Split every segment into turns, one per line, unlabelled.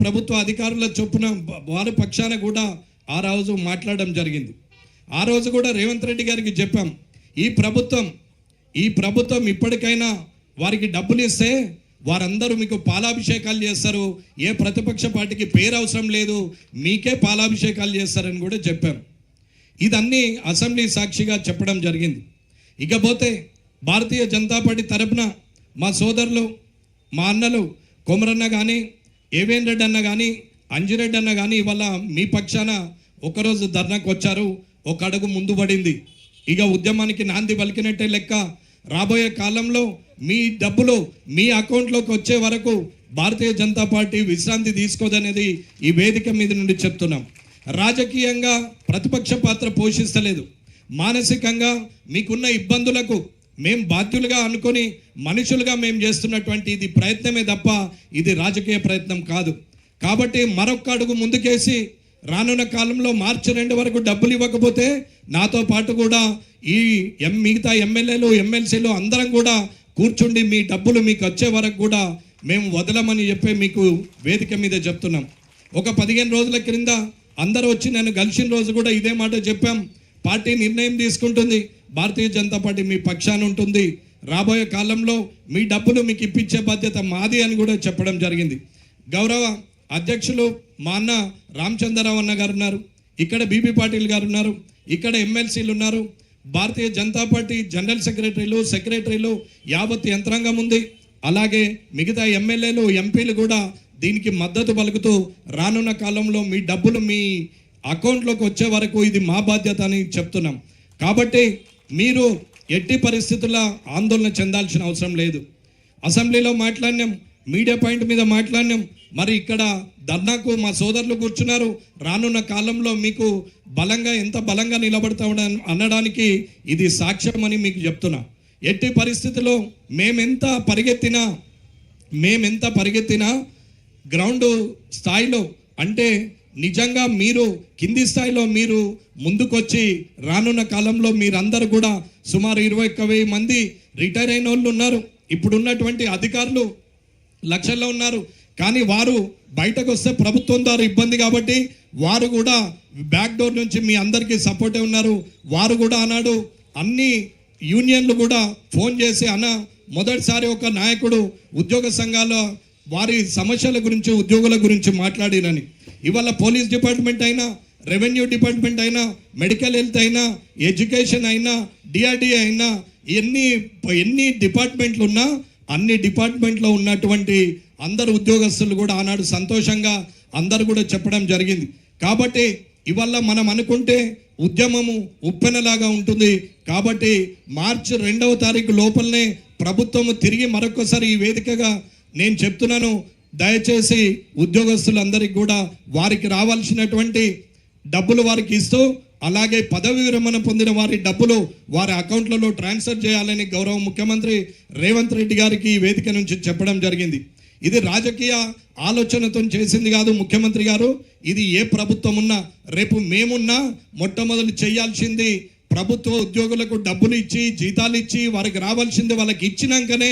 ప్రభుత్వ అధికారుల చొప్పున వారి పక్షాన కూడా ఆ రోజు మాట్లాడడం జరిగింది. ఆ రోజు కూడా రేవంత్ రెడ్డి గారికి చెప్పాం, ఈ ప్రభుత్వం ఇప్పటికైనా వారికి డబ్బులు ఇస్తే వారందరూ మీకు పాలాభిషేకాలు చేస్తారు, ఏ ప్రతిపక్ష పార్టీకి పేరు అవసరం లేదు, మీకే పాలాభిషేకాలు చేస్తారని కూడా చెప్పాం. ఇదన్నీ అసెంబ్లీ సాక్షిగా చెప్పడం జరిగింది. ఇకపోతే భారతీయ జనతా పార్టీ తరపున మా సోదరులు, మా అన్నలు కొమరన్న కానీ, ఏవేన్ రెడ్డి అన్న కానీ, అంజిరెడ్డి అన్న కానీ ఇవాళ మీ పక్షాన ఒకరోజు ధర్నాకు వచ్చారు. ఒక అడుగు ముందు పడింది. ఇక ఉద్యమానికి నాంది పలికినట్టే లెక్క. రాబోయే కాలంలో మీ డబ్బులు మీ అకౌంట్లోకి వచ్చే వరకు భారతీయ జనతా పార్టీ విశ్రాంతి తీసుకోదనేది ఈ వేదిక మీద నుండి చెప్తున్నాం. రాజకీయంగా ప్రతిపక్ష పాత్ర పోషిస్తలేదు. మానసికంగా మీకున్న ఇబ్బందులకు మేము బాధ్యులుగా అనుకొని మనుషులుగా మేము చేస్తున్నటువంటి ఇది ప్రయత్నమే తప్ప ఇది రాజకీయ ప్రయత్నం కాదు. కాబట్టి మరొక అడుగు ముందుకేసి రానున్న కాలంలో మార్చి 2 వరకు డబ్బులు ఇవ్వకపోతే నాతో పాటు కూడా ఈ మిగతా ఎమ్మెల్యేలు, ఎమ్మెల్సీలు అందరం కూడా కూర్చుండి మీ డబ్బులు మీకు వచ్చే వరకు కూడా మేము వదలమని చెప్పి మీకు వేదిక మీద చెప్తున్నాం. ఒక 15 రోజుల క్రింద అందరూ వచ్చి నన్ను కలిసిన రోజు కూడా ఇదే మాట చెప్పాం. పార్టీ నిర్ణయం తీసుకుంటుంది, భారతీయ జనతా పార్టీ మీ పక్షాన ఉంటుంది, రాబోయే కాలంలో మీ డబ్బులు మీకు ఇప్పించే బాధ్యత మాది అని కూడా చెప్పడం జరిగింది. గౌరవ అధ్యక్షులు మా అన్న రామచంద్రరావు అన్న గారు ఉన్నారు, ఇక్కడ బీబీ పాటిల్ గారు ఉన్నారు, ఇక్కడ ఎమ్మెల్సీలు ఉన్నారు, భారతీయ జనతా పార్టీ జనరల్ సెక్రటరీలు యావత్ యంత్రాంగం ఉంది. అలాగే మిగతా ఎమ్మెల్యేలు, ఎంపీలు కూడా దీనికి మద్దతు పలుకుతూ రానున్న కాలంలో మీ డబ్బులు మీ అకౌంట్లోకి వచ్చే వరకు ఇది మా బాధ్యత అని చెప్తున్నాం. కాబట్టి మీరు ఎట్టి పరిస్థితుల్లో ఆందోళన చెందాల్సిన అవసరం లేదు. అసెంబ్లీలో మాట్లాడినాం, మీడియా పాయింట్ మీద మాట్లాడినాం, మరి ఇక్కడ ధర్నాకు మా సోదరులు కూర్చున్నారు. రానున్న కాలంలో మీకు ఎంత బలంగా నిలబడతా అనడానికి ఇది సాక్ష్యం అని మీకు చెప్తున్నా. ఎట్టి పరిస్థితుల్లో మేమెంత పరిగెత్తినా గ్రౌండ్ స్థాయిలో అంటే నిజంగా మీరు కింది స్థాయిలో మీరు ముందుకొచ్చి రానున్న కాలంలో మీరందరూ కూడా సుమారు 21,000 మంది రిటైర్ అయిన వాళ్ళు ఉన్నారు. ఇప్పుడున్నటువంటి అధికారులు లక్షల్లో ఉన్నారు. కానీ వారు బయటకు వస్తే ప్రభుత్వం ద్వారా ఇబ్బంది కాబట్టి వారు కూడా బ్యాక్ డోర్ నుంచి మీ అందరికీ సపోర్టే ఉన్నారు. వారు కూడా అన్నాడు, అన్ని యూనియన్లు కూడా ఫోన్ చేసి అన్న మొదటిసారి ఒక నాయకుడు ఉద్యోగ సంఘాల వారి సమస్యల గురించి, ఉద్యోగుల గురించి మాట్లాడినని. ఇవాళ పోలీస్ డిపార్ట్మెంట్ అయినా, రెవెన్యూ డిపార్ట్మెంట్ అయినా, మెడికల్ హెల్త్ అయినా, ఎడ్యుకేషన్ అయినా, డిఆర్డిఏ అయినా, ఎన్ని డిపార్ట్మెంట్లు ఉన్నా అన్ని డిపార్ట్మెంట్లో ఉన్నటువంటి అందరు ఉద్యోగస్తులు కూడా ఆనాడు సంతోషంగా అందరు కూడా చెప్పడం జరిగింది. కాబట్టి ఇవాళ మనం అనుకుంటే ఉద్యమము ఉప్పెనలాగా ఉంటుంది. కాబట్టి మార్చి 2వ తారీఖు లోపలనే ప్రభుత్వము తిరిగి మరొకసారి ఈ వేదికగా నేను చెప్తున్నాను, దయచేసి ఉద్యోగస్తులందరికీ కూడా వారికి రావాల్సినటువంటి డబ్బులు వారికి ఇస్తూ, అలాగే పదవి విరమణ పొందిన వారి డబ్బులు వారి అకౌంట్లలో ట్రాన్స్ఫర్ చేయాలని గౌరవ ముఖ్యమంత్రి రేవంత్ రెడ్డి గారికి ఈ వేదిక నుంచి చెప్పడం జరిగింది. ఇది రాజకీయ ఆలోచనతో చేసింది కాదు ముఖ్యమంత్రి గారు. ఇది ఏ ప్రభుత్వం ఉన్నా, రేపు మేమున్నా మొట్టమొదటి చేయాల్సింది ప్రభుత్వ ఉద్యోగులకు డబ్బులు ఇచ్చి, జీతాలు ఇచ్చి, వారికి రావాల్సింది వాళ్ళకి ఇచ్చినాకనే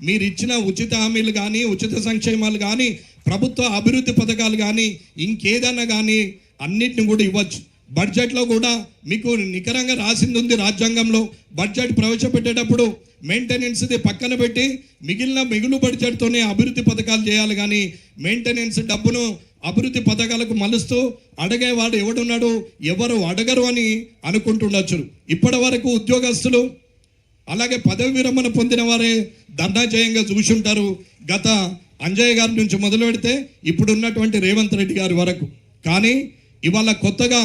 మీరు ఇచ్చిన ఉచిత హామీలు కానీ, ఉచిత సంక్షేమాలు కానీ, ప్రభుత్వ అభివృద్ధి పథకాలు కానీ, ఇంకేదన్నా కానీ అన్నిటిని కూడా ఇవ్వచ్చు. బడ్జెట్లో కూడా మీకు నికరంగా రాసింది ఉంది. రాజ్యాంగంలో బడ్జెట్ ప్రవేశపెట్టేటప్పుడు మెయింటెనెన్స్ది పక్కన పెట్టి మిగులు బడ్జెట్తోనే అభివృద్ధి పథకాలు చేయాలి. కానీ మెయింటెనెన్స్ డబ్బును అభివృద్ధి పథకాలకు మలుస్తూ అడిగేవాడు ఎవడున్నాడు, ఎవరు అడగరు అని అనుకుంటుండొచ్చు. ఇప్పటి వరకు ఉద్యోగస్తులు అలాగే పదవి విరమణ పొందిన వారే ధర్నాజయంగా చూసుంటారు. గత అంజయ్య గారి నుంచి మొదలు పెడితే ఇప్పుడున్నటువంటి రేవంత్ రెడ్డి గారి వరకు. కానీ ఇవాళ కొత్తగా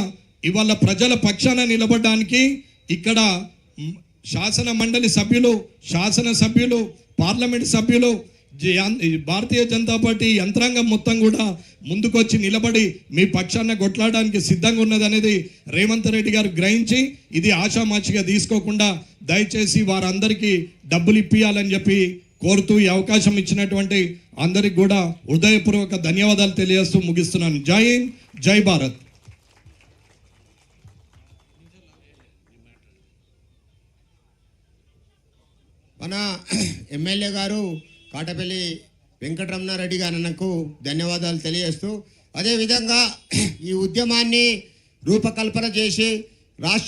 ఇవాళ ప్రజల పక్షాన నిలబడడానికి ఇక్కడ శాసన మండలి సభ్యులు, శాసనసభ్యులు, పార్లమెంట్ సభ్యులు, భారతీయ జనతా పార్టీ యంత్రాంగం మొత్తం కూడా ముందుకొచ్చి నిలబడి మీ పక్షాన కొట్లాడడానికి సిద్ధంగా ఉన్నదనేది రేవంత్ రెడ్డి గారు గ్రహించి ఇది ఆషామాషిగా తీసుకోకుండా దయచేసి వారందరికీ డబ్బులు ఇప్పియాలని చెప్పి కోరుతూ ఈ అవకాశం ఇచ్చినటువంటి అందరికి కూడా హృదయపూర్వక ధన్యవాదాలు తెలియజేస్తూ ముగిస్తున్నాను. జై హింద్, జై భారత్.
మన ఎమ్మెల్యే గారు కాటపల్లి వెంకటరమణారెడ్డి గారికి ధన్యవాదాలు తెలియజేస్తూ, అదేవిధంగా ఈ ఉద్యమాన్ని రూపకల్పన చేసి రాష్ట్ర